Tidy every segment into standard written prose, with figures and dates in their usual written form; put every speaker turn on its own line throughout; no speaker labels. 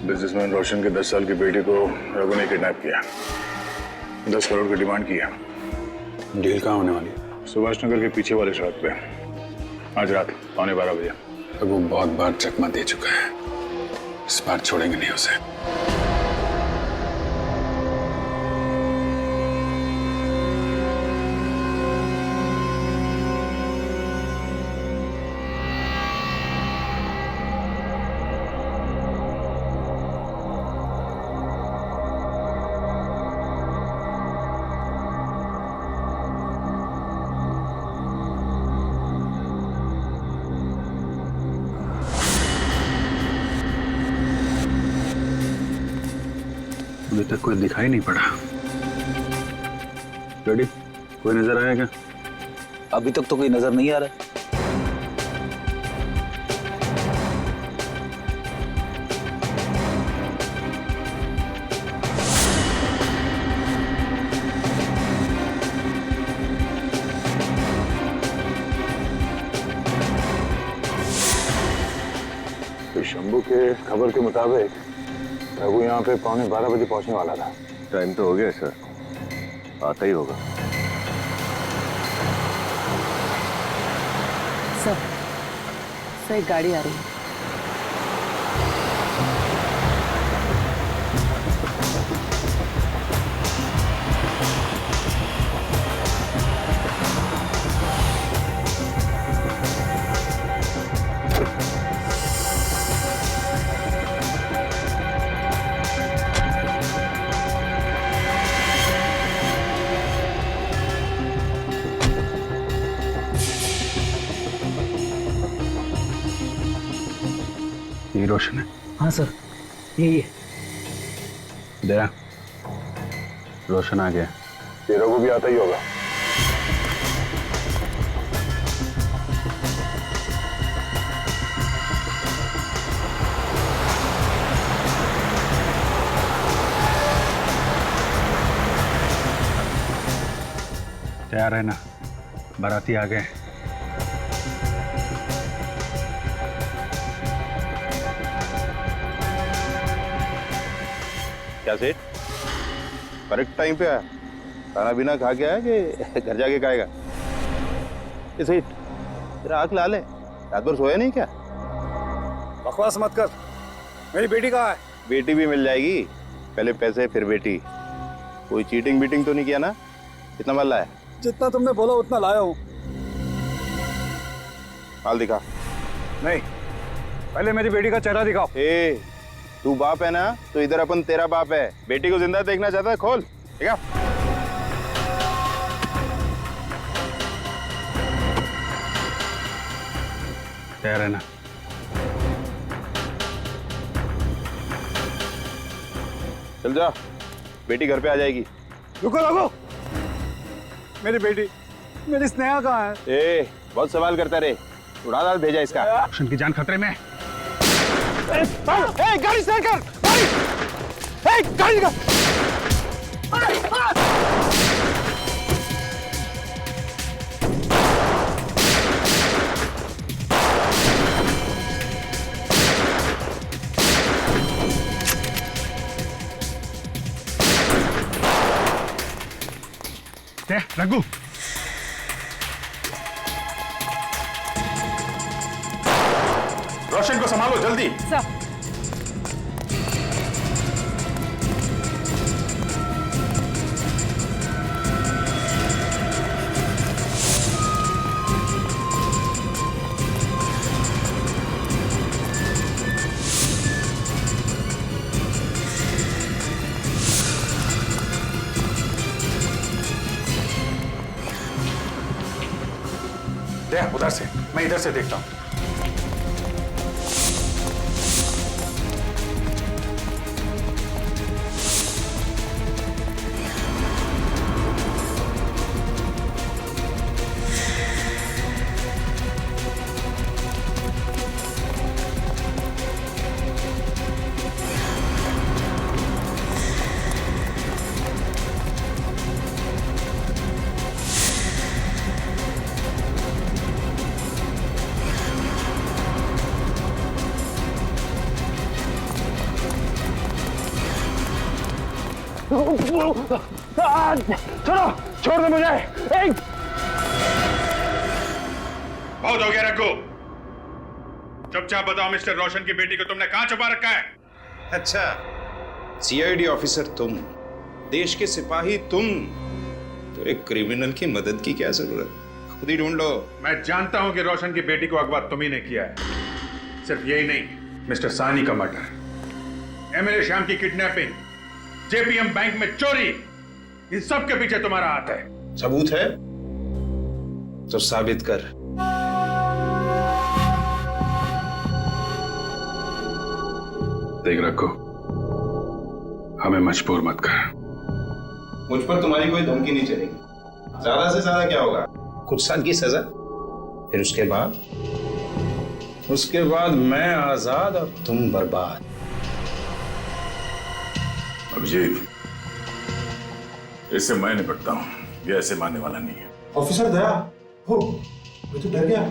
Businessman रोशन के 10 साल की बेटी को रघु ने किडनैप किया। 10 करोड़ की डिमांड की है।
डील कहाँ होने वाली है?
सुभाष नगर के पीछे वाले सड़क पे आज रात 12:15 बजे।
रघु बहुत बार चकमा दे चुका है, इस बार छोड़ेंगे नहीं उसे। अभी तक कोई दिखाई नहीं पड़ा। रेडी? कोई नजर आया क्या?
अभी तक तो कोई नजर नहीं आ रहा।
तो शंभू के खबर के मुताबिक रघु यहाँ पे 12:15 बजे पहुंचने वाला था।
टाइम तो हो गया सर, आता ही होगा।
सर एक गाड़ी आ रही है।
ये रोशन है?
हाँ सर, यही है।
दया, रोशन आ गया।
ये रघु भी आता ही होगा।
तैयार है ना? बाराती आ गए।
क्या सेठ, करेक्ट टाइम पे आया? खाना पीना खा के आया कि घर जाके खाएगा? ये सेठ, तेरा आंख लाल है, रात भर सोया नहीं क्या?
बकवास मत कर। मेरी बेटी कहाँ है?
बेटी भी मिल जाएगी, पहले पैसे फिर बेटी। कोई चीटिंग बीटिंग तो नहीं किया ना? कितना माल लाया?
जितना तुमने बोला उतना लाया हूँ।
माल दिखा।
नहीं, पहले मेरी बेटी का चेहरा दिखाओ।
ए, तू बाप है ना, तो इधर अपन तेरा बाप है। बेटी को जिंदा देखना चाहता है? खोल, ठीक है?
तैयार है ना?
चल जा, बेटी घर पे आ जाएगी।
रुको रुको, मेरी बेटी, मेरी स्नेहा कहाँ है?
ए, बहुत सवाल करता रे, उड़ा दाल भेजा इसका।
रोशन की जान खतरे में है।
गाड़ी स्टार्ट कर, गाड़ी का।
रघु,
रोशन को संभालो जल्दी।
सर
उधर से, मैं इधर से देखता हूं।
छोड़ो, छोड़ दो मुझे।
बहुत हो गया रघु। चुपचाप बताओ मिस्टर रोशन की बेटी को तुमने कहां छुपा रखा है?
अच्छा, सीआईडी ऑफिसर तुम, देश के सिपाही तुम, तो एक क्रिमिनल की मदद की क्या जरूरत? खुद ही ढूंढ लो।
मैं जानता हूं कि रोशन की बेटी को अगवा तुम्ही ने किया है। सिर्फ यही नहीं, मिस्टर सानी का मर्डर, एमएलए श्याम की किडनैपिंग, जेपीएम बैंक में चोरी, इन सब के पीछे तुम्हारा हाथ है।
सबूत है तो साबित कर।
देख रखो, हमें मजबूर मत कर।
मुझ पर तुम्हारी कोई धमकी नहीं चलेगी। ज्यादा से ज्यादा क्या होगा, कुछ साल की सजा, फिर उसके बाद मैं आजाद और तुम बर्बाद।
अभिजीत, इससे मैं निपटता हूं, ये ऐसे मानने वाला नहीं है।
ऑफिसर दया हो, मैं तो डर गया।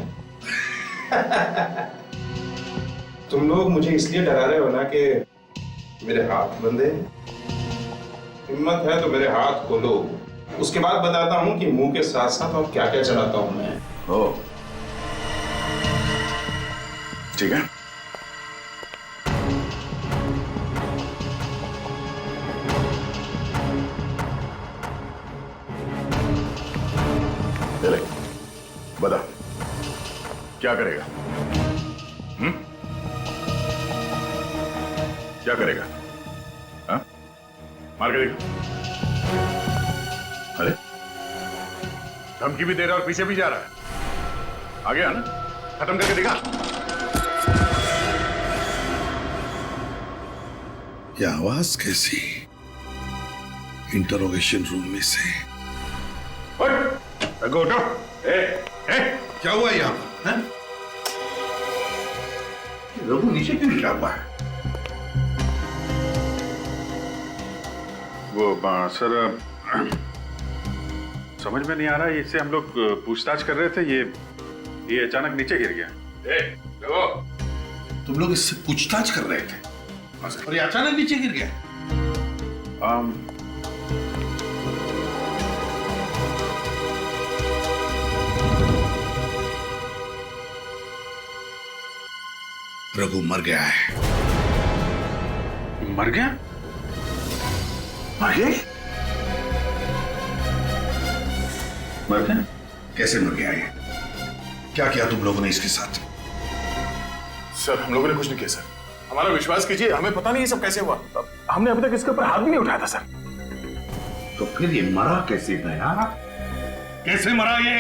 तुम लोग मुझे इसलिए डरा रहे हो ना कि मेरे हाथ बंधे। हिम्मत है तो मेरे हाथ खोलो, उसके बाद बताता हूं कि मुंह के साथ साथ और क्या क्या चलाता हूं मैं।
ओ, ठीक है। ले, बता क्या करेगा? क्या करेगा? हाँ? मार के देखो। अरे, धमकी भी दे रहा और पीछे भी जा रहा है। आ गया ना? खत्म करके दिखा।
ये आवाज कैसी? इंटरोगेशन रूम में से।
उठ, उठो।
क्या हुआ यहाँ पर? रघु नीचे क्यों गिरा हुआ है?
वो सर, समझ में नहीं आ रहा, इससे हम लोग पूछताछ कर रहे थे, ये अचानक नीचे गिर गया।
तुम लोग इससे पूछताछ कर रहे थे और ये अचानक नीचे गिर गया? रघु मर गया है।
मर गया?
मर गया?
मर गया?
कैसे मर गया ये? क्या किया तुम लोगों ने इसके साथ?
सर, हम लोगों ने कुछ नहीं किया सर। हमारा विश्वास कीजिए, हमें पता नहीं ये सब कैसे हुआ। हमने अभी तक इसके ऊपर हाथ भी नहीं उठाया था सर।
तो फिर ये मरा कैसे गया?
कैसे मरा ये?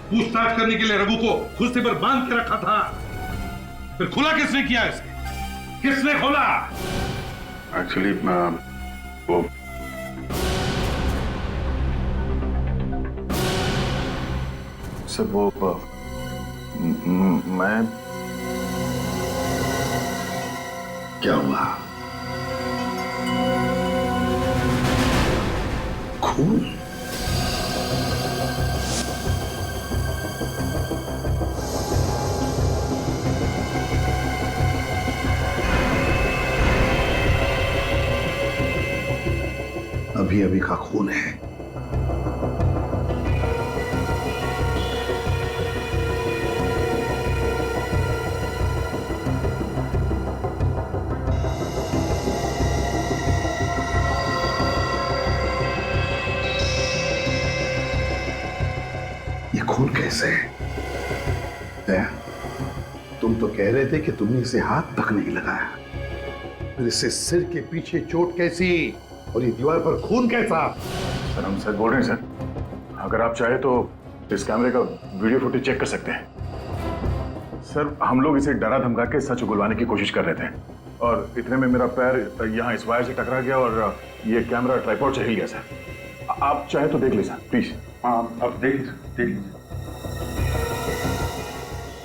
पूछताछ करने के लिए रघु को कुर्सी पर बांध के रखा था, फिर खुला किसने किया इसे? किसने खोला?
एक्चुअली वो
सर, वो मैं
क्या हुआ? खून? अभी अभी का खून है। ये खून कैसे है? तुम तो कह रहे थे कि तुमने इसे हाथ तक नहीं लगाया, फिर इससे सिर के पीछे चोट कैसी और ये दीवार पर खून कैसा?
सर, हम सर बोल रहे हैं सर, अगर आप चाहे तो इस कैमरे का वीडियो फुटेज चेक कर सकते हैं। सर, हम लोग इसे डरा धमका के सच उगलवाने की कोशिश कर रहे थे और इतने में मेरा पैर यहाँ इस वायर से टकरा गया और ये कैमरा ट्राइपॉड से हिल गया सर। आप चाहे तो देख लीजिए प्लीज।
अब देख लीजिए।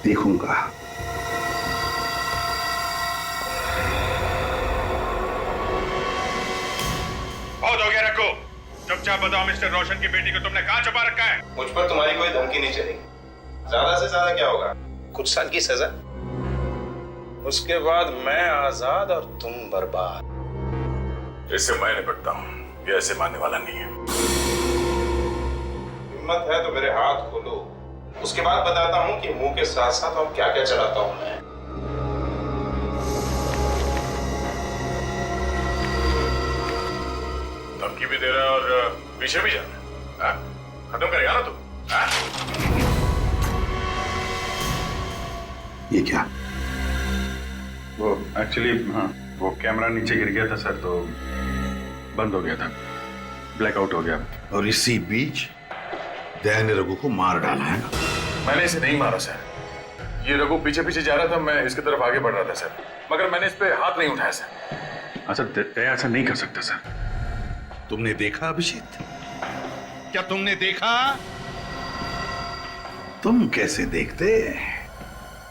देखूंगा।
बहुत हो गया रखो, चुपचाप बताओ मिस्टर रोशन की बेटी को तुमने कहां छुपा रखा है?
मुझ पर तुम्हारी कोई धमकी नहीं चलेगी। ज्यादा से ज्यादा क्या होगा, कुछ साल की सजा, उसके बाद मैं आजाद और तुम बर्बाद।
इससे मैं निपटता हूँ, ये ऐसे मानने वाला नहीं है।
हिम्मत है तो मेरे हाथ खोलो, उसके बाद बताता हूँ कि मुंह के साथ साथ और क्या क्या चलाता हूँ मैं।
धमकी भी दे रहा है और पीछे भी जा रहा है। खत्म करेगा ना तू?
ये क्या?
वो एक्चुअली हाँ, वो कैमरा नीचे गिर गया था सर, तो बंद हो गया था, ब्लैकआउट हो गया।
और इसी बीच दया ने रघु को मार डाला है ना?
मैंने इसे नहीं मारा सर, ये रघु पीछे पीछे जा रहा था, मैं इसकी तरफ आगे बढ़ रहा था सर, मगर मैंने इस पे हाथ नहीं उठाया सर।
हाँ सर, दया ऐसा नहीं कर सकता सर।
तुमने देखा अभिजीत? क्या तुमने देखा?
तुम कैसे देखते?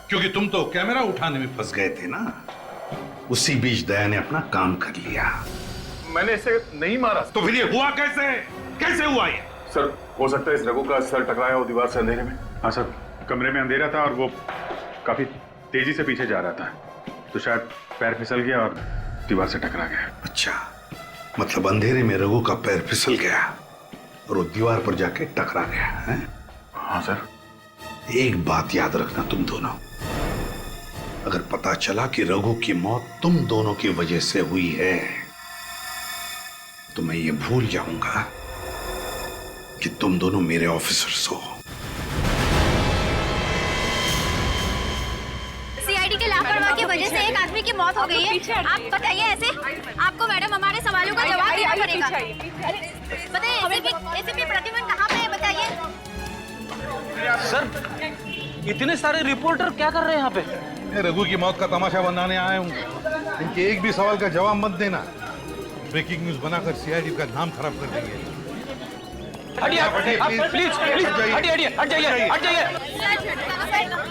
क्योंकि तुम तो कैमरा उठाने में फंस गए थे ना। उसी बीच दया ने अपना काम कर लिया।
मैंने इसे नहीं मारा।
तो फिर ये हुआ कैसे? कैसे हुआ ये?
सर हो सकता है इस रघु का सर टकराया हो दीवार से अंधेरे में।
हाँ सर, कमरे में अंधेरा था और वो काफी तेजी से पीछे जा रहा था, तो शायद पैर फिसल गया और दीवार से टकरा गया।
अच्छा, मतलब अंधेरे में रघु का पैर फिसल गया और वो दीवार पर जाके टकरा गया है?
हाँ सर।
एक बात याद रखना तुम दोनों, अगर पता चला कि रघु की मौत तुम दोनों की वजह से हुई है तो मैं ये भूल जाऊंगा कि तुम दोनों मेरे ऑफिसर्स हो।
सीआईडी के लापरवाही की वजह से एक आदमी की मौत हो गई है। आप बताइए ऐसे? आपको मैडम हमारे सवालों का जवाब देना पड़ेगा। बताइए एसीपी प्रद्युमन कहाँ पे है, बताइए।
सर, इतने सारे रिपोर्टर क्या कर रहे हैं यहाँ पे?
रघु की मौत का तमाशा बनाने आया हूँ। इनके एक भी सवाल का जवाब मत देना, ब्रेकिंग न्यूज बनाकर सीआईडी का नाम खराब कर देंगे।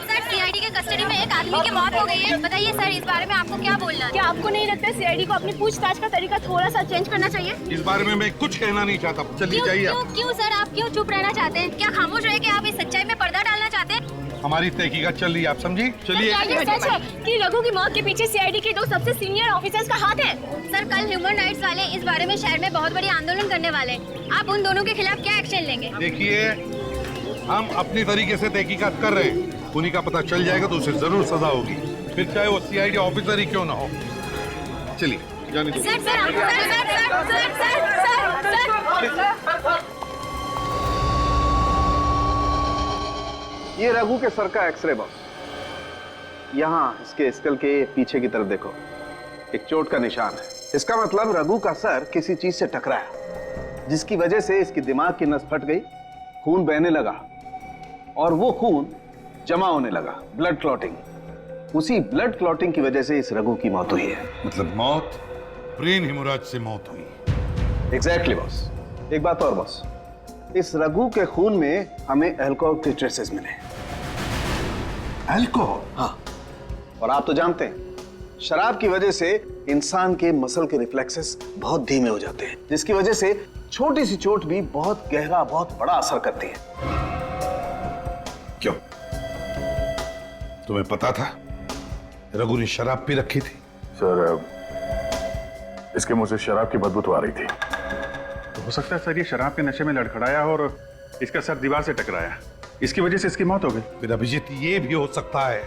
सर, सीआईडी के कस्टडी में एक आदमी की मौत हो गई है। बताइए सर, इस बारे में आपको क्या बोलना है? क्या आपको नहीं लगता सीआईडी को अपनी पूछताछ का तरीका थोड़ा सा चेंज करना चाहिए?
इस बारे में मैं कुछ कहना नहीं चाहता। चलिए जाइए आप।
क्यों सर, आप क्यों चुप रहना चाहते हैं? क्या खामोश रहे कि आप इस सच्चाई में पर्दा डालना चाहते हैं?
हमारी तहकीकात चल रही है, आप समझी? चलिए।
ये सच है कि रघु की मौत के पीछे सीआईडी के दो सबसे सीनियर ऑफिसर्स का हाथ है? सर, कल ह्यूमन राइट्स वाले इस बारे में शहर में बहुत बड़ी आंदोलन करने वाले हैं। आप उन दोनों के खिलाफ क्या एक्शन लेंगे?
देखिए, हम अपनी तरीके से तहकीकात कर रहे हैं। उन्हीं का पता चल जाएगा तो उसे जरूर सजा होगी, फिर चाहे वो सीआईडी ऑफिसर ही क्यों ना हो। चलिए जाने दो।
ये रघु के सर का एक्सरे बॉस। यहाँ इसके स्कल के पीछे की तरफ देखो, एक चोट का निशान है। इसका मतलब रघु का सर किसी चीज से टकराया, जिसकी वजह से इसकी दिमाग की नस फट गई, खून बहने लगा और वो खून जमा होने लगा, ब्लड क्लॉटिंग। उसी ब्लड क्लॉटिंग की वजह से इस रघु की मौत हुई है।
मतलब मौत ब्रेन हेमोरेज से मौत हुई।
Exactly boss. एक बात और बॉस, इस रघु के खून में हमें अल्कोहल के ट्रेसेस मिले।
अल्कोहल?
हाँ, और आप तो जानते हैं शराब की वजह से इंसान के मसल के रिफ्लेक्सेस बहुत धीमे हो जाते हैं, जिसकी वजह से छोटी सी चोट भी बहुत गहरा, बहुत बड़ा असर करती है।
क्यों? तुम्हें पता था रघु ने शराब पी रखी थी?
सर, इसके मुंह से शराब की बदबू तो आ रही थी।
तो हो सकता है सर ये शराब के नशे में लड़खड़ाया और इसका सर दीवार से टकराया, इसकी वजह से इसकी मौत हो गई।
फिर अभिजीत, ये भी हो सकता है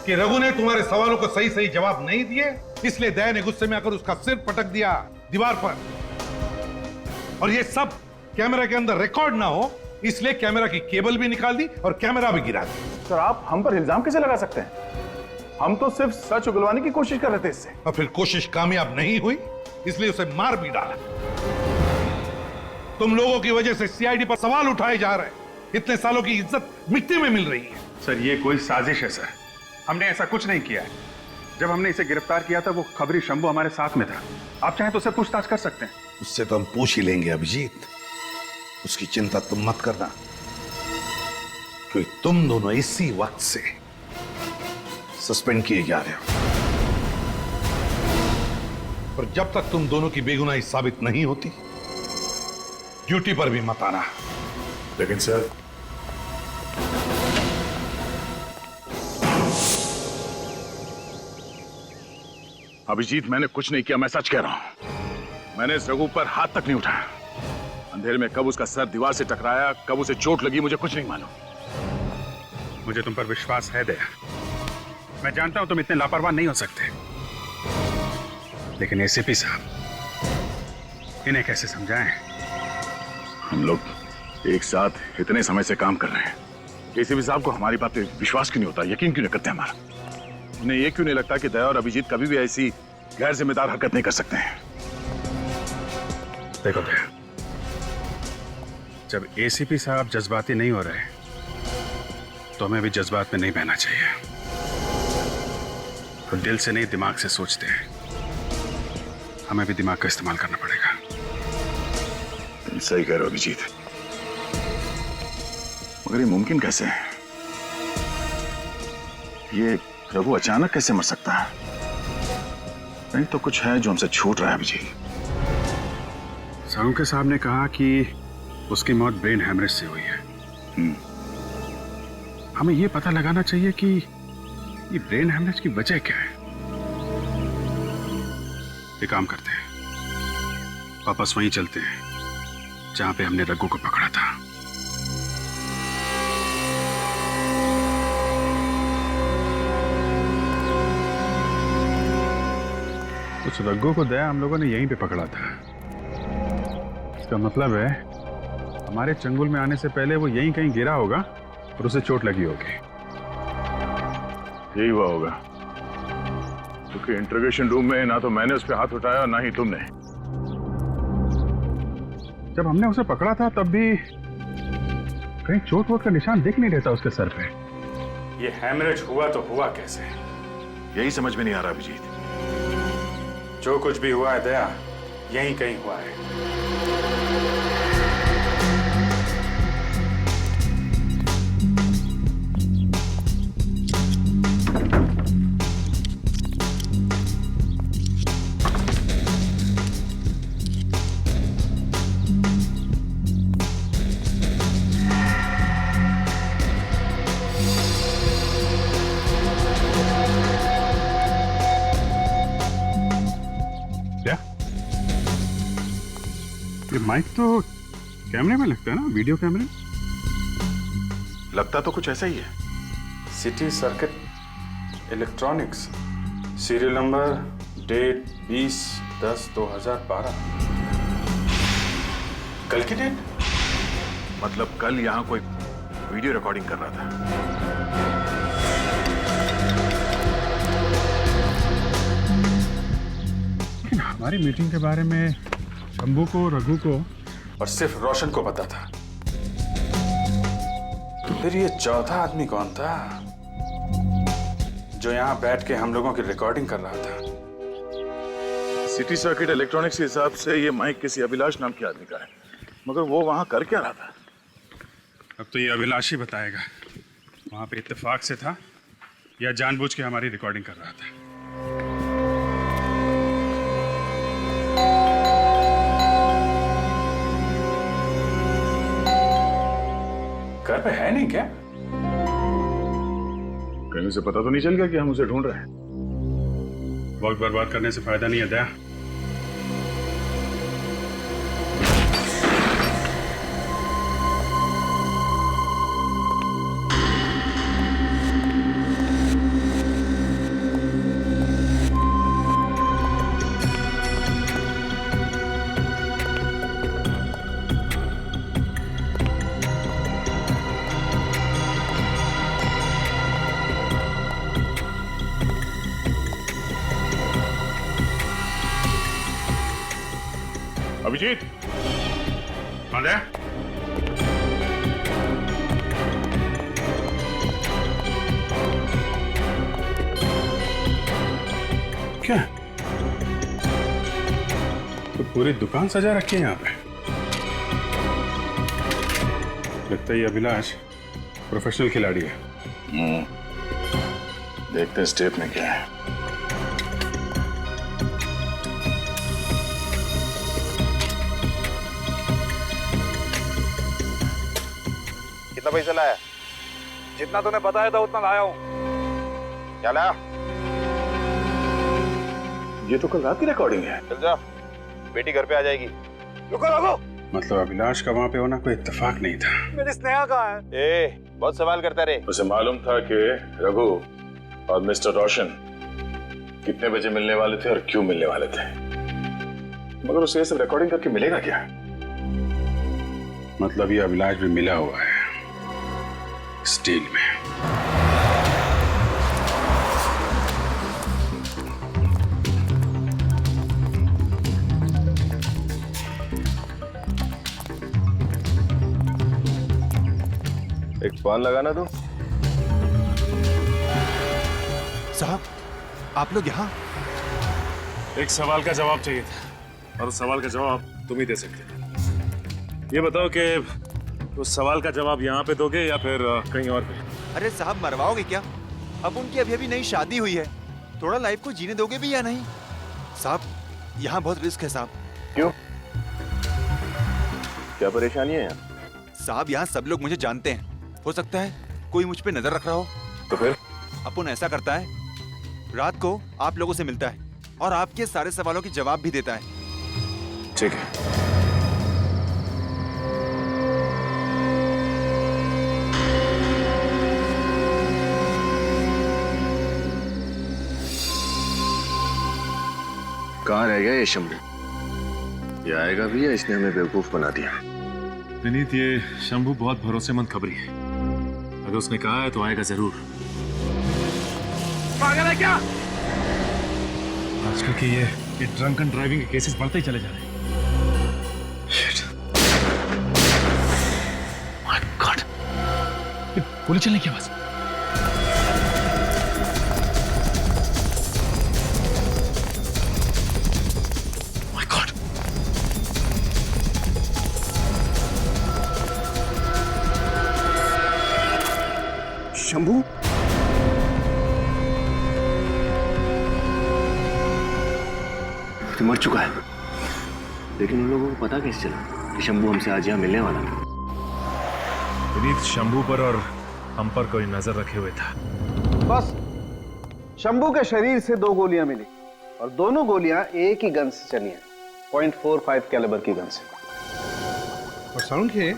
कि रघु ने तुम्हारे सवालों को सही सही जवाब नहीं दिए, इसलिए दया ने गुस्से में आकर उसका सिर पटक दिया दीवार पर, और ये सब कैमरा के अंदर रिकॉर्ड ना हो इसलिए कैमरा की केबल भी निकाल दी और कैमरा भी गिरा दी।
सर, आप हम पर इल्जाम कैसे लगा सकते हैं? हम तो सिर्फ सच उगलवाने की कोशिश कर रहे थे इससे।
और फिर कोशिश कामयाब नहीं हुई, इसलिए उसे मार भी डाला। तुम लोगों की वजह से सीआईडी पर सवाल उठाए जा रहे हैं। इतने सालों की इज्जत मिट्टी में मिल रही है।
सर, ये कोई साजिश है सर, हमने ऐसा कुछ नहीं किया है। जब हमने इसे गिरफ्तार किया था वो खबरी शंभू हमारे साथ में था। आप चाहें तो उससे पूछताछ कर सकते हैं।
उससे तो हम पूछ ही लेंगे अभिजीत, उसकी चिंता तुम मत करना, क्योंकि तुम दोनों इसी वक्त से सस्पेंड किए जा रहे हो।
और जब तक तुम दोनों की बेगुनाही साबित नहीं होती, ड्यूटी पर भी मत आना।
लेकिन सर, अभिजीत, मैंने कुछ नहीं किया, मैं सच कह रहा हूं। मैंने इस रघु पर हाथ तक नहीं उठाया। अंधेरे में कब उसका सर दीवार से टकराया, कब उसे चोट लगी, मुझे कुछ नहीं मालूम।
मुझे तुम पर विश्वास है दया। मैं जानता हूं तुम इतने लापरवाह नहीं हो सकते, लेकिन एसीपी साहब, इन्हें कैसे समझाएं?
हम लोग एक साथ इतने समय से काम कर रहे हैं। एसीपी साहब को हमारी बात पे विश्वास क्यों नहीं होता, यकीन क्यों नहीं करते हमारा? उन्हें ये क्यों नहीं लगता कि दया और अभिजीत कभी भी ऐसी गैर जिम्मेदार हरकत नहीं कर सकते हैं?
देखो दया, जब एसीपी साहब जज्बाती नहीं हो रहे तो हमें भी जज्बात में नहीं बहना चाहिए। तो दिल से नहीं, दिमाग से सोचते हैं। हमें भी दिमाग का इस्तेमाल करना पड़ेगा।
सही कह रहे हो अभिजीत, मगर ये मुमकिन कैसे है? ये रघु अचानक कैसे मर सकता है? नहीं तो कुछ है जो हमसे छूट रहा है अभिजीत।
साहू साहब ने कहा कि उसकी मौत ब्रेन हैमरेज से हुई है। हमें यह पता लगाना चाहिए कि ये ब्रेन हैमरेज की वजह क्या है। एक काम करते हैं, वापस वहीं चलते हैं जहां पे हमने रघु को पकड़ा था। उस रघु को दया हम लोगों ने यहीं पे पकड़ा था। इसका मतलब है हमारे चंगुल में आने से पहले वो यहीं कहीं गिरा होगा और उसे चोट लगी होगी।
यही हुआ होगा, क्योंकि इंटरोगेशन रूम में ना तो मैंने उस पर हाथ उठाया और ना ही तुमने।
जब हमने उसे पकड़ा था तब भी कहीं चोट वोट का निशान दिख नहीं रहता उसके सर पे। ये हैमरेज हुआ तो हुआ कैसे?
यही समझ में नहीं आ रहा अभिजीत।
जो कुछ भी हुआ है दया, यहीं कहीं हुआ है। ये माइक तो कैमरे में लगता है ना, वीडियो कैमरे।
लगता तो कुछ ऐसा ही है।
City circuit electronics, serial number, date 20/10/2012। कल की डेट?
मतलब कल यहाँ कोई वीडियो रिकॉर्डिंग कर रहा था।
लेकिन हमारी मीटिंग के बारे में शंभू को, रघु को और सिर्फ रोशन को पता था। तो फिर ये चौथा आदमी कौन था जो यहाँ बैठ के हम लोगों की रिकॉर्डिंग कर रहा था?
सिटी सर्किट इलेक्ट्रॉनिक्स के हिसाब से ये माइक किसी अभिलाष नाम के आदमी का है, मगर वो वहां कर क्या रहा था?
अब तो ये अभिलाष ही बताएगा वहां पे इत्तेफाक से था या जानबूझ के हमारी रिकॉर्डिंग कर रहा था। घर पे है नहीं क्या?
कहीं उसे पता तो नहीं चल गया कि हम उसे ढूंढ रहे हैं?
वक्त बर्बाद करने से फायदा नहीं है दया।
अभिजीत,
कौन है? क्या तो पूरी दुकान सजा रखी है यहाँ पे? लगता है ये अभिलाष प्रोफेशनल खिलाड़ी है।
देखते हैं स्टेप में क्या है।
कितना पैसा लाया? जितना तूने बताया था उतना लाया हूं। क्या लाया?
ये तो कल रात की रिकॉर्डिंग है।
चल जा, बेटी घर पे आ जाएगी।
रुको रुको,
मतलब अभिलाष का वहां पे होना कोई इत्तेफाक नहीं था।
मेरी स्नेहा कहाँ है?
बहुत सवाल करता रे।
उसे मालूम था कि रघु और मिस्टर रोशन कितने बजे मिलने वाले थे और क्यों मिलने वाले थे, मगर उसे ये सब रिकॉर्डिंग करके मिलेगा क्या?
मतलब ये अभिलाष भी मिला हुआ है स्टील में।
एक फोन लगाना तो।
साहब, आप लोग यहाँ?
एक सवाल का जवाब चाहिए था और उस सवाल का जवाब तुम ही दे सकते हो। ये बताओ कि उस सवाल का जवाब यहाँ पे दोगे या फिर कहीं और पे?
अरे साहब, मरवाओगे क्या? अब उनकी अभी नई शादी हुई है, थोड़ा लाइफ को जीने दोगे भी या नहीं? साहब, यहाँ बहुत रिस्क है साहब।
क्यों? क्या परेशानी है यहाँ?
साहब, यहाँ सब लोग मुझे जानते हैं, हो सकता है कोई मुझ पे नजर रख रहा हो।
तो फिर?
अपुन ऐसा करता है, रात को आप लोगों से मिलता है और आपके सारे सवालों के जवाब भी देता है।
ठीक है।
कहाँ रह गया ये शंभू? ये आएगा भी या इसने हमें बेवकूफ बना दिया?
विनीत, ये शंभू बहुत भरोसेमंद खबरी है। अगर उसने कहा है तो आएगा जरूर।
पागल है क्या?
आजकल के ये ड्रंकन ड्राइविंग के केसेस बढ़ते ही चले जा रहे हैं। My God! ये गोली चलने की आवाज। My God!
शंभू? तो मर चुका है, लेकिन उन लोगों को पता कैसे चला कि शंभू हमसे आज यहाँ मिलने वाला है?
विनीत, शंभू पर और हम पर कोई नजर रखे हुए था।
बस शंभू के शरीर से 2 गोलियां मिली और दोनों गोलियां एक ही गन से चली हैं, .45 कैलिबर की गन से।
और सालुंखे,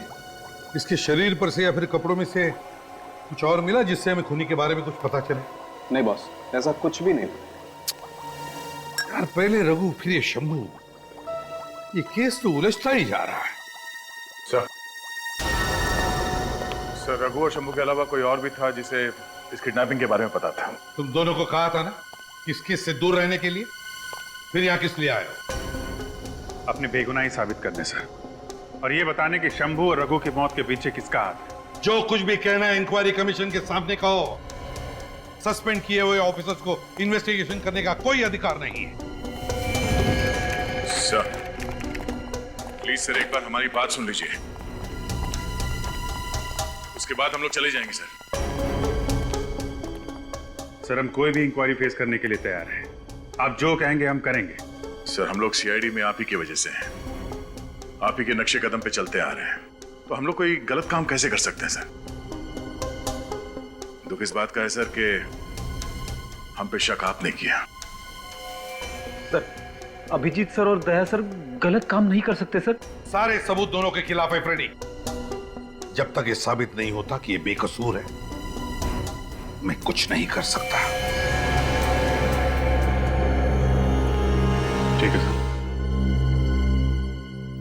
इसके शरीर पर से या फिर कपड़ों में से कुछ और मिला जिससे हमें खूनी के बारे में कुछ पता चले?
नहीं बॉस, ऐसा कुछ भी नहीं।
यार, पहले रघु फिर ये शंभू, ये केस तो उलझता ही जा रहा है।
सर, रघु और शंभू के अलावा कोई और भी था जिसे इस किडनैपिंग के बारे में पता था?
तुम दोनों को कहा था ना इस केस से दूर रहने के लिए, फिर यहाँ किस लिए आए हो?
अपनी बेगुनाही साबित करने सर, और ये बताने कि शंभू और रघु की मौत के पीछे किसका हाथ है।
जो कुछ भी कहना है इंक्वायरी कमीशन के सामने कहो। सस्पेंड किए हुए ऑफिसर्स को इन्वेस्टिगेशन करने का कोई अधिकार नहीं है।
सर, प्लीज सर, एक बार हमारी बात सुन लीजिए, उसके बाद हम लोग चले जाएंगे सर।
सर, हम कोई भी इंक्वायरी फेस करने के लिए तैयार हैं। आप जो कहेंगे हम करेंगे।
सर, हम लोग सीआईडी में आप ही की वजह से हैं, आप ही के नक्शे कदम पे चलते आ रहे हैं, तो हम लोग कोई गलत काम कैसे कर सकते हैं सर? दुख इस बात का है सर कि हम पे शक आपने किया।
सर, अभिजीत सर और दया सर गलत काम नहीं कर सकते सर।
सारे सबूत दोनों के खिलाफ है फ्रेडी। जब तक ये साबित नहीं होता कि ये बेकसूर है, मैं कुछ नहीं कर सकता।
ठीक है सर,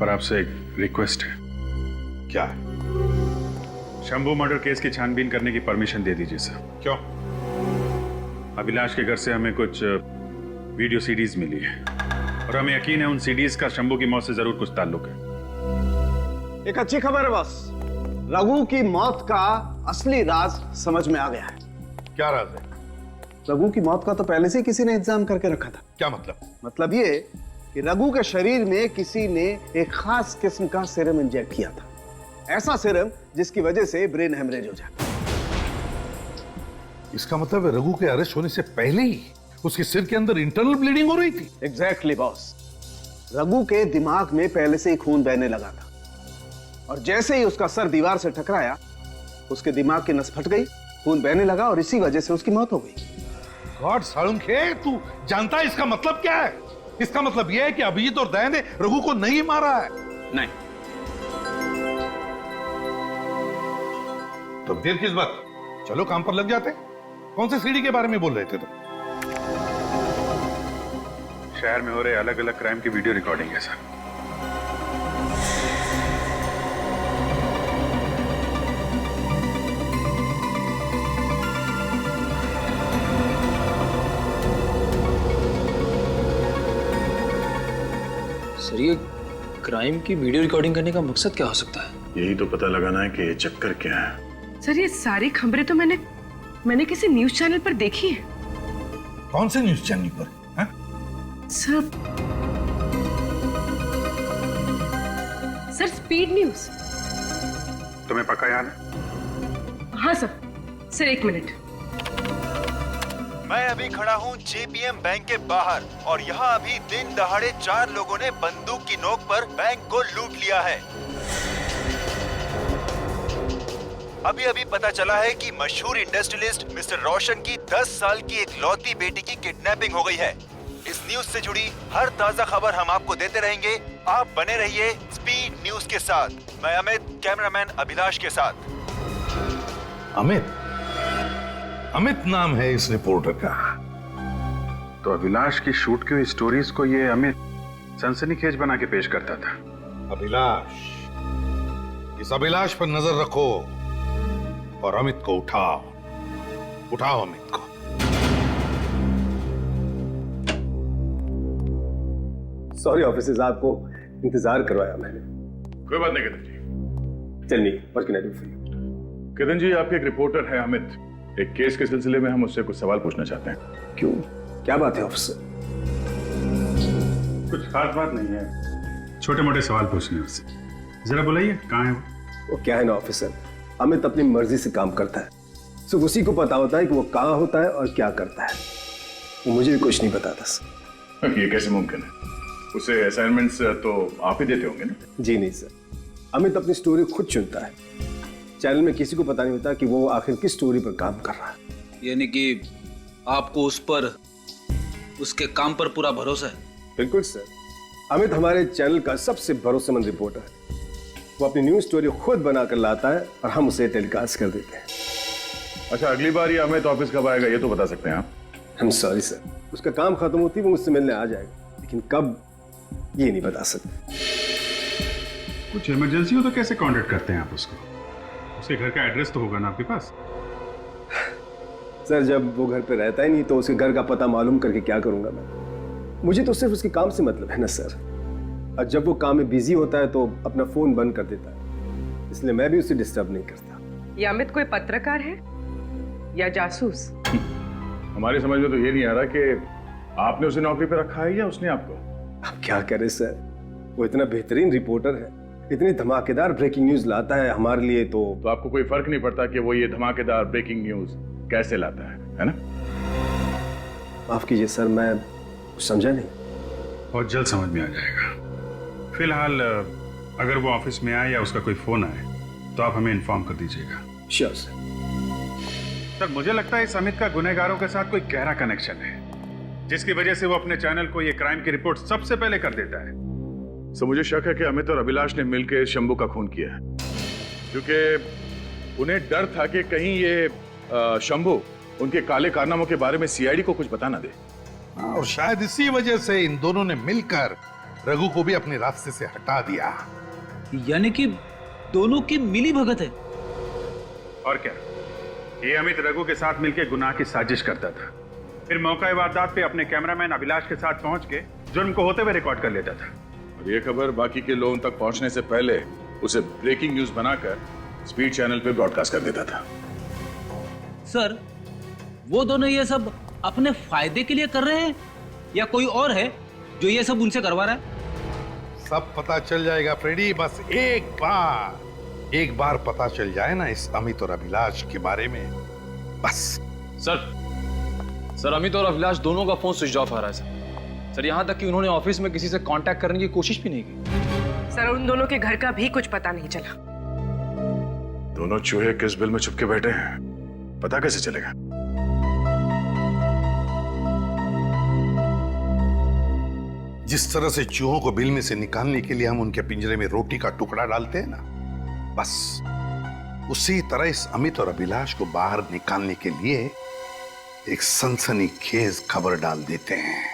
पर आपसे एक रिक्वेस्ट है।
क्या?
शंभू मर्डर केस की छानबीन करने की परमिशन दे दीजिए सर।
क्यों?
अभिलाष के घर से हमें कुछ वीडियो सीडीज मिली है और हमें यकीन है उन सीडीज का शंभू की मौत से जरूर कुछ ताल्लुक है।
एक अच्छी खबर है बॉस, रघु की मौत का असली राज समझ में आ गया है।
क्या राज है?
रघु की मौत का तो पहले से किसी ने इंतजाम करके रखा था।
क्या मतलब?
मतलब ये कि रघु के शरीर में किसी ने एक खास किस्म का सीरम इंजेक्ट किया था, ऐसा सीरम जिसकी वजह से ब्रेन हेमरेज हो जाता।
इसका मतलब है रघु के अरेस्ट होने से पहले ही उसके सिर के अंदर इंटरनल ब्लीडिंग हो रही थी।
एग्जैक्टली बॉस, रघु के दिमाग में पहले से ही खून बहने लगा था और जैसे ही उसका सर दीवार से टकराया, उसके दिमाग की नस फट गई, खून बहने लगा और इसी वजह से उसकी मौत हो गई।
गॉड सालुंखे, तू जानता है इसका मतलब क्या है? इसका मतलब यह है कि अभिजीत और दया ने रघु को नहीं मारा है।
नहीं।
तो देर किस बात, चलो काम पर लग जाते। कौन से सीडी के बारे में बोल रहे थे तुम?
शहर में हो रहे अलग अलग क्राइम की वीडियो रिकॉर्डिंग है सर।
सर ये क्राइम की वीडियो रिकॉर्डिंग करने का मकसद क्या हो सकता है?
यही तो पता लगाना है कि ये चक्कर क्या है।
सर ये सारी खबरें तो मैंने किसी न्यूज चैनल पर देखी है।
कौन से न्यूज चैनल पर?
Sir speed news.
तुम्हें पक्का याद है?
हाँ सर एक मिनट।
मैं अभी खड़ा हूँ जेपीएम बैंक के बाहर और यहाँ अभी दिन दहाड़े 4 लोगों ने बंदूक की नोक पर बैंक को लूट लिया है। अभी अभी पता चला है कि मशहूर इंडस्ट्रियलिस्ट मिस्टर रोशन की 10 साल की एक लौती बेटी की किडनैपिंग हो गई है। इस न्यूज से जुड़ी हर ताजा खबर हम आपको देते रहेंगे। आप बने रहिए स्पीड न्यूज के साथ। मैं अमित, कैमरामैन अभिलाष के साथ।
अमित नाम है इस रिपोर्टर का।
तो अभिलाष की शूट की हुई स्टोरीज को ये अमित सनसनीखेज बना के पेश करता था।
अभिलाष, इस अभिलाष पर नजर रखो और अमित को उठाओ अमित को।
सॉरी ऑफिसर्स, आपको इंतजार करवाया मैंने।
कोई बात नहीं Kidan ji.
Tell me what can I do for you?
Kidan ji, आपके एक रिपोर्टर है अमित। एक केस के सिलसिले में हम उससे कुछ सवाल पूछना चाहते हैं।
क्यों, क्या बात है ऑफिसर?
कुछ खास बात नहीं है, छोटे मोटे सवाल पूछने उससे। जरा बुलाइए, कहाँ है वो?
क्या है ना ऑफिसर, अमित अपनी मर्जी से काम करता है। सिर्फ उसी को पता होता है कि वो कहाँ होता है और क्या करता है। वो मुझे भी कुछ नहीं बताता सर।
ये कैसे मुमकिन है? उसे असाइनमेंट्स तो आप ही देते होंगे ना?
जी नहीं सर, अमित अपनी स्टोरी खुद चुनता है। चैनल में किसी को पता नहीं होता कि वो आखिर किस स्टोरी पर काम कर रहा है।
यानी कि आपको उस पर, उसके काम पर पूरा भरोसा है?
बिल्कुल सर, अमित हमारे चैनल का सबसे भरोसेमंद रिपोर्टर है। वो अपनी न्यूज स्टोरी खुद बनाकर लाता है और हम उसे टेलीकास्ट कर देते हैं।
अच्छा, अगली बार ये अमित ऑफिस कब आएगा ये तो बता सकते हैं आप?
हम सॉरी सर, उसका काम खत्म होती वो मुझसे मिलने आ जाएगा, लेकिन कब ये नहीं बता सकते।
कुछ इमरजेंसी हो तो कैसे कांटेक्ट करते हैं आप उसको? उसके घर का एड्रेस तो होगा ना आपके पास?
सर जब वो घर पे रहता ही नहीं तो उसके घर का पता मालूम करके क्या करूंगा मैं? मुझे तो सिर्फ उसके काम से मतलब है ना सर। और जब वो काम में बिजी होता है तो अपना फोन बंद कर देता है, इसलिए मैं भी उसे डिस्टर्ब नहीं करता।
ये अमित कोई पत्रकार है या जासूस?
हमारी समझ में तो ये नहीं आ रहा कि आपने उसे नौकरी पे रखा है या उसने आपको।
अब क्या करे सर, वो इतना बेहतरीन रिपोर्टर है, इतनी धमाकेदार ब्रेकिंग न्यूज लाता है हमारे लिए। तो
आपको कोई फर्क नहीं पड़ता कि वो ये धमाकेदार ब्रेकिंग न्यूज कैसे लाता है ना?
माफ कीजिए सर, मैं समझा नहीं।
बहुत जल्द समझ में आ जाएगा। फिलहाल अगर वो ऑफिस में आए या उसका कोई फोन आए तो आप हमें इन्फॉर्म कर दीजिएगा।
Sure sir.
सर मुझे लगता है इस अमित का गुनहगारों के साथ कोई गहरा कनेक्शन है, जिसकी वजह से वो अपने चैनल को ये क्राइम की रिपोर्ट सबसे पहले कर देता है।
सो मुझे शक है कि अमित और अभिलाष ने मिलकर शंभू का खून किया है, क्योंकि उन्हें डर था कि कहीं ये शंभू उनके काले कारनामों के बारे में सीआईडी को कुछ बता ना दे।
और शायद इसी वजह से इन दोनों ने मिलकर रघु को भी अपने रास्ते से हटा दिया।
यानी कि दोनों की मिली भगत है।
और क्या, ये अमित रघु के साथ मिलकर गुनाह की साजिश करता था, फिर मौका वारदात पे अपने कैमरामैन अभिलाष के साथ पहुंच के जुर्म को होते हुए रिकॉर्ड कर लेता था।
और ये खबर बाकी के लोगों तक पहुंचने से पहले उसे ब्रेकिंग न्यूज बनाकर स्पीड चैनल पे ब्रॉडकास्ट कर देता था।
सर वो दोनों ये सब अपने फायदे के लिए कर रहे हैं या कोई और है जो ये सब उनसे करवा रहा है?
सब पता चल जाएगा फ्रेडी, बस एक बार पता चल जाए ना इस अमित और अभिलाष के बारे में, बस।
सर अमित और अभिलाष दोनों का फोन स्विच ऑफ आ रहा है सर। यहाँ तक कि उन्होंने ऑफिस में किसी से कांटेक्ट करने की कोशिश भी नहीं की।
सर उन दोनों के घर का भी कुछ पता नहीं चला।
दोनों चूहे किस बिल में छुपके बैठे हैं पता कैसे चलेगा?
जिस तरह से चूहों को बिल में से निकालने के लिए हम उनके पिंजरे में रोटी का टुकड़ा डालते हैं ना, बस उसी तरह इस अमित और अभिलाष को बाहर निकालने के लिए एक सनसनीखेज खबर डाल देते हैं।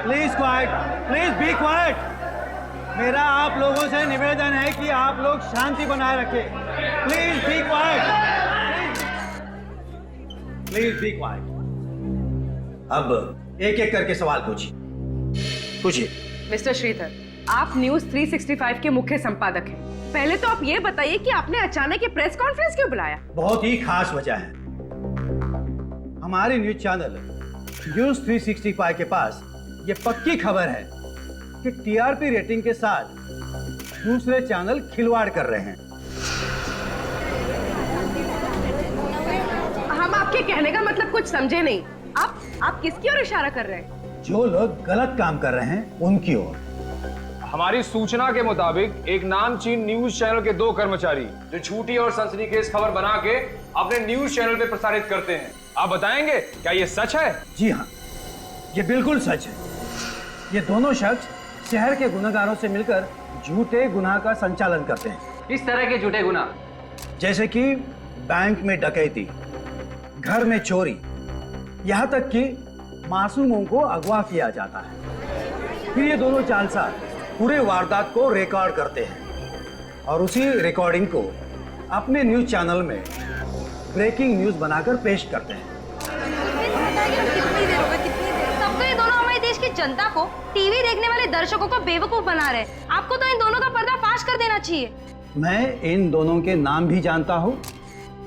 Please quite, please be quite. मेरा आप लोगों से निवेदन है कि आप लोग शांति बनाए रखें। Please be quite, please be quite. अब एक एक करके सवाल पूछिए।
मिस्टर श्रीधर, आप न्यूज 365 के मुख्य संपादक हैं। पहले तो आप ये बताइए कि आपने अचानक ये प्रेस कॉन्फ्रेंस क्यों बुलाया?
बहुत ही खास वजह है। हमारे न्यूज चैनल न्यूज 365 के पास ये पक्की खबर है कि टीआरपी रेटिंग के साथ दूसरे चैनल खिलवाड़ कर रहे हैं।
हम आपके कहने का मतलब कुछ समझे नहीं। आप किसकी ओर इशारा कर रहे हैं?
जो लोग गलत काम कर रहे हैं उनकी ओर।
हमारी सूचना के मुताबिक एक नामचीन न्यूज चैनल के 2 कर्मचारी जो झूठी और सनसनीखेज खबर बना के अपने न्यूज चैनल पे प्रसारित करते हैं। आप बताएंगे क्या ये सच है?
जी हाँ, ये बिल्कुल सच है। ये दोनों शख्स शहर के गुनहगारों से मिलकर झूठे गुनाह का संचालन करते हैं।
किस तरह के झूठे गुनाह?
जैसे कि बैंक में डकैती, घर में चोरी, यहाँ तक कि मासूमों को अगवा किया जाता है। फिर ये दोनों जालसाज पूरे वारदात को रिकॉर्ड करते हैं और उसी रिकॉर्डिंग को अपने न्यूज चैनल में ब्रेकिंग न्यूज बनाकर पेश करते हैं।
तब तो ये दोनों हमारे देश की जनता को, टीवी देखने वाले दर्शकों को बेवकूफ बना रहे हैं। आपको तो इन दोनों का पर्दाफाश कर देना चाहिए।
मैं इन दोनों के नाम भी जानता हूँ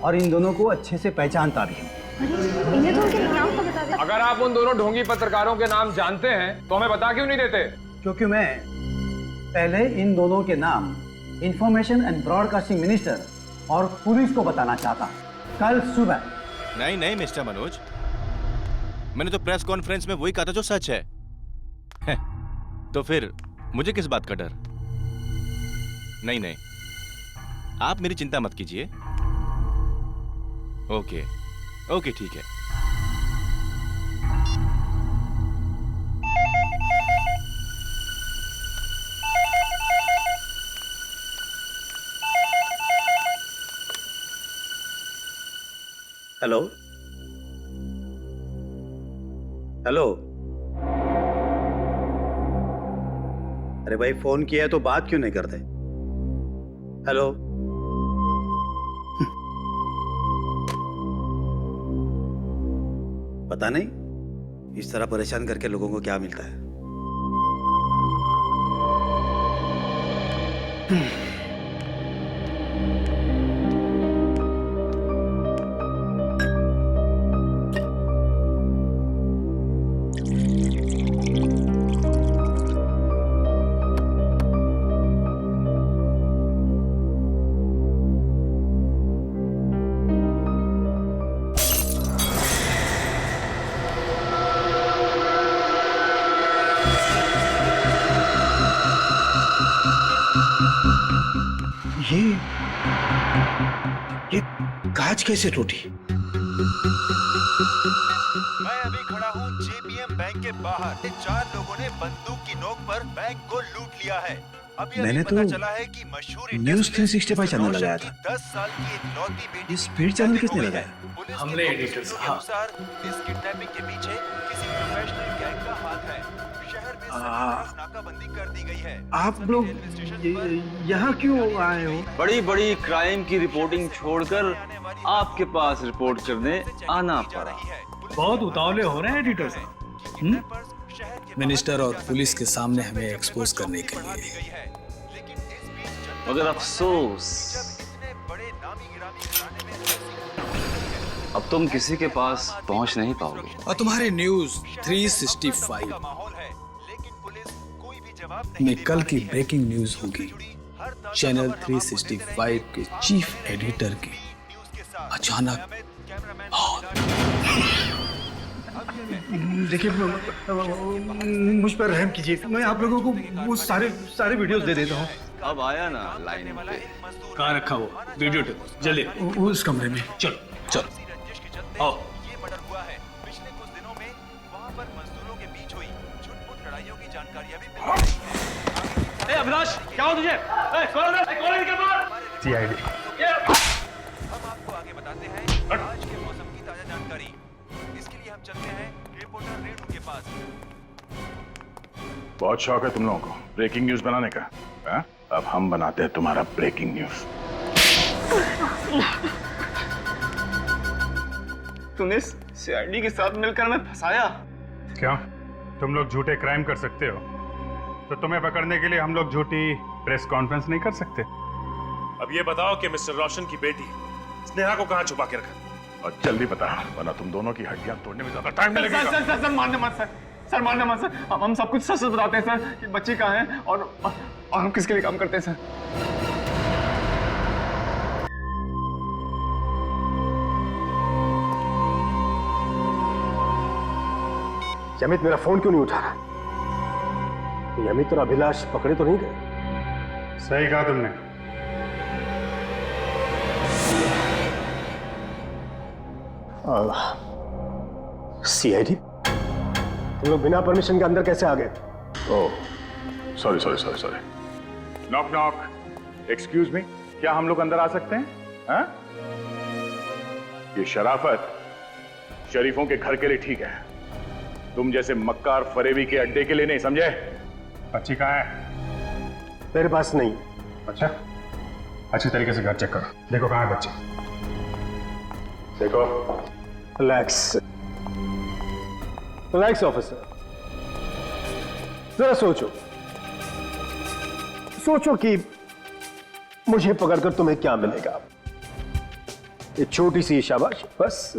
और इन दोनों को अच्छे से पहचानता भी हूँ।
इन्हें तो उनके नाम तो बता दे।
अगर आप उन दोनों ढोंगी पत्रकारों के नाम जानते हैं तो हमें बता क्यों नहीं देते?
क्योंकि मैं पहले इन दोनों के नाम इंफॉर्मेशन एंड ब्रॉडकास्टिंग मिनिस्टर और पुलिस को बताना चाहता कल सुबह।
नहीं मिस्टर मनोज, मैंने तो प्रेस कॉन्फ्रेंस में वही कहा था जो सच है। तो फिर मुझे किस बात का डर? नहीं, आप मेरी चिंता मत कीजिए। ओके ठीक है।
हेलो, अरे भाई फोन किया है तो बात क्यों नहीं करते? हेलो, पता नहीं इस तरह परेशान करके लोगों को क्या मिलता है। ये कांच कैसे टूटी?
मैं अभी खड़ा हूँ जेपीएम बैंक के बाहर। 4 लोगों ने बंदूक की नोक पर बैंक को लूट लिया है।
मैंने तो
चला है कि मशहूर
न्यूज 365 चैनल लगाया था।
10 साल की इकलौती बेटी
स्पीड चैनल किसने लगाया?
हमने एडिटर साहब। इस किडनैपिंग के पीछे किसी प्रोफेशनल गैंग का हाथ है। शहर में नाकाबंदी कर दी गई है।
आप लोग यहाँ क्यों आए हो?
बड़ी क्राइम की रिपोर्टिंग छोड़कर आपके पास रिपोर्ट करने आना पड़ा।
बहुत उतावले हो रहे हैं एडिटर साहब।
मिनिस्टर और पुलिस के सामने हमें एक्सपोज करने के लिए।
मगर अफसोस, अब तुम किसी के पास पहुंच नहीं पाओगे।
और तुम्हारे न्यूज 365 में कल की ब्रेकिंग न्यूज होगी। चैनल 365 के चीफ एडिटर की अचानक मौत।
देखिए, मुझ पर रहम कीजिए। मैं आप लोगों को वो सारे वीडियोस दे देता हूँ।
अब आया ना लाइन पे।
कहाँ रखा वो वीडियो टेप? जल्दी उस कमरे में। चलो आओ।
पर मजदूरों के बीच हुई छुटपुट लड़ाइयों की जानकारियां भी मिल रही हैं।
अभिलाष, क्या हो तुझे? कॉलेज के बाहर।
CID।
हम आपको आगे बताते हैं आज के मौसम की ताजा जानकारी। इसके लिए हम चलते हैं रिपोर्टर रेणु के पास।
बहुत शौक है तुम लोगों को ब्रेकिंग न्यूज बनाने का, हा? अब हम बनाते हैं तुम्हारा ब्रेकिंग न्यूज।
तूने CID के साथ मिलकर हमें फंसाया।
क्या तुम लोग झूठे क्राइम कर सकते हो तो तुम्हें पकड़ने के लिए हम लोग झूठी प्रेस कॉन्फ्रेंस नहीं कर सकते?
अब ये बताओ कि मिस्टर रोशन की बेटी स्नेहा को कहाँ छुपा के रखा?
और जल्दी बता, वरना तुम दोनों की हड्डियां तोड़ने में ज्यादा टाइम नहीं लगेगा।
सर मारने मत सर, सर मारने मत सर। हम सब कुछ सच बताते हैं सर कि बच्ची कहाँ है और हम किसके लिए काम करते हैं सर।
यमित मेरा फोन क्यों नहीं उठा रहा? यमित और अभिलाष पकड़े तो नहीं गए?
सही कहा तुमने।
CID, तुम लोग बिना परमिशन के अंदर कैसे आ गए?
Oh sorry. Knock knock. Excuse me, क्या हम लोग अंदर आ सकते हैं? हाँ? ये शराफत शरीफों के घर के लिए ठीक है, तुम जैसे मक्कार फरेबी के अड्डे के लिए नहीं, समझे?
बच्ची कहाँ है?
मेरे पास नहीं।
अच्छा, अच्छी तरीके से घर चेक करो, देखो कहाँ है बच्ची। देखो।
रिलैक्स ऑफिसर, जरा सोचो कि मुझे पकड़कर तुम्हें क्या मिलेगा? एक छोटी सी शाबाश बस।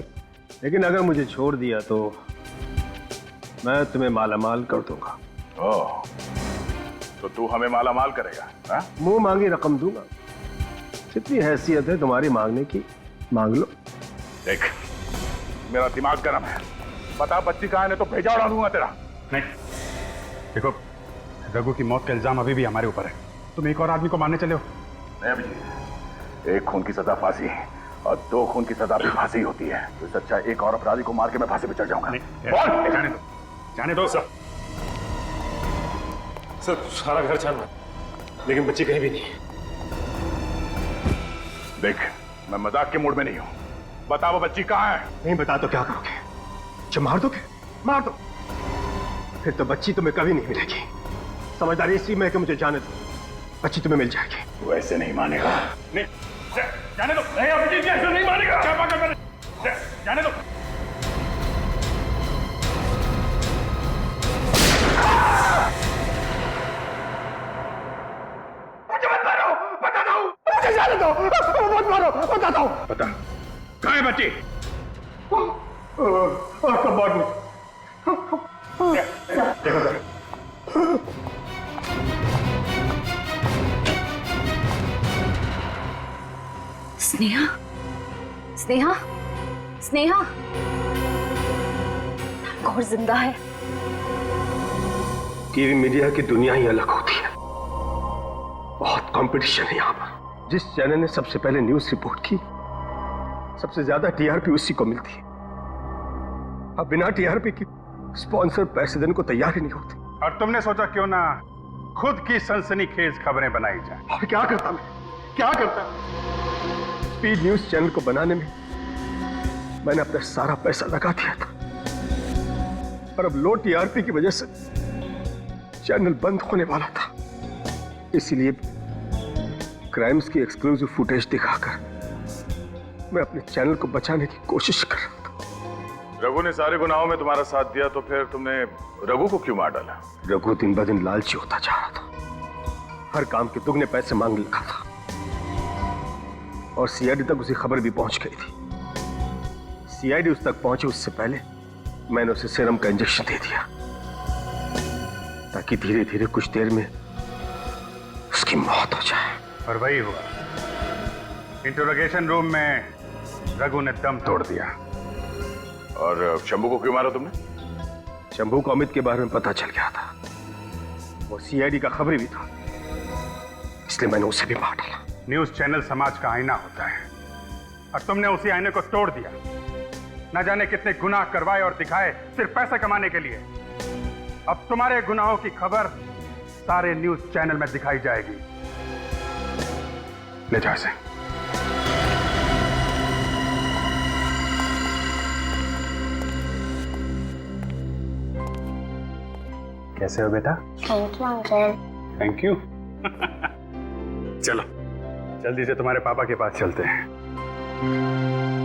लेकिन अगर मुझे छोड़ दिया तो मैं तुम्हें मालामाल कर दूंगा।
ओह, तो तू हमें मालामाल करेगा? हाँ?
मुंह मांगी रकम दूंगा। जितनी हैसियत है तुम्हारी मांगने की, मांग लो।
देख, मेरा दिमाग गर्म है, बता बच्ची कहाँ है, नहीं तो भेजा उड़ा दूंगा तेरा।
नहीं, देखो रघु की मौत का इल्जाम अभी भी हमारे ऊपर है, तुम एक और आदमी को मारने चले हो। नहीं अभिजीत, एक खून की सजा फांसी और 2 खून की सजा भी फांसी होती है, तो सच्चा एक और अपराधी को मार के मैं फांसी पे चढ़ जाऊंगा। जाने दो सर।
सारा घर छाना, लेकिन बच्ची कहीं भी नहीं।
देख, मैं मजाक के मूड में नहीं हूं, बता वो बच्ची कहाँ है?
नहीं बता तो क्या करोगे? जब मार दोगे? मार दो, फिर तो बच्ची तुम्हें कभी नहीं मिलेगी। समझदारी इसी में कि मुझे जाने दो, बच्ची तुम्हें मिल जाएगी।
वैसे नहीं मानेगा।
नहीं, जाने दो। नहीं अभिजीत, ऐसे नहीं मानेगा। क्या बात कर रहे? जाने दो।
जाने दो, मत मारो, बताता हूँ।
बता, कहाँ है बच्ची?
कबाड़ में।
देखो जरा।
स्नेहा, स्नेहा, स्नेहा, और जिंदा है।
टीवी मीडिया की दुनिया ही अलग होती है, बहुत कंपटीशन है यहाँ पर। जिस चैनल ने सबसे पहले न्यूज रिपोर्ट की, सबसे ज्यादा TRP उसी को मिलती है। अब बिना TRP की स्पॉन्सर पैसे देने को तैयार ही नहीं होते।
और तुमने सोचा क्यों ना खुद की सनसनीखेज खबरें बनाई जाए?
और क्या करता मैं, क्या करता? स्पीड न्यूज चैनल को बनाने में मैंने अपना सारा पैसा लगा दिया था, और अब लो TRP की वजह से चैनल बंद होने वाला था। इसीलिए क्राइम्स की एक्सक्लूसिव फुटेज दिखाकर मैं अपने चैनल को बचाने की कोशिश कर रहा था।
रघु ने सारे गुनाहों में तुम्हारा साथ दिया, तो फिर तुमने रघु को क्यों मार डाला?
रघु दिन ब दिन लालची होता जा रहा था, हर काम के दुगने पैसे मांगने लगा था, और CID तक उसी खबर भी पहुंच गई थी। CID उस तक पहुंचे उससे पहले मैंने उसे सीरम का इंजेक्शन दे दिया, ताकि धीरे धीरे कुछ देर में उसकी मौत हो जाए।
और वही हुआ। इंटरोगेशन रूम में रघु ने दम तोड़ दिया।
और शंभू को क्यों मारा तुमने?
शंभू को अमित के बारे में पता चल गया था, वो CID का खबरी भी था, इसलिए मैंने उसे भी मार डाला।
न्यूज चैनल समाज का आईना होता है, और तुमने उसी आईने को तोड़ दिया। न जाने कितने गुनाह करवाए और दिखाए सिर्फ पैसे कमाने के लिए। अब तुम्हारे गुनाहों की खबर सारे न्यूज चैनल में दिखाई जाएगी। ले जाओ इसे। कैसे हो बेटा?
Thank you uncle.
Thank you. चलो जल्दी से तुम्हारे पापा के पास चलते हैं।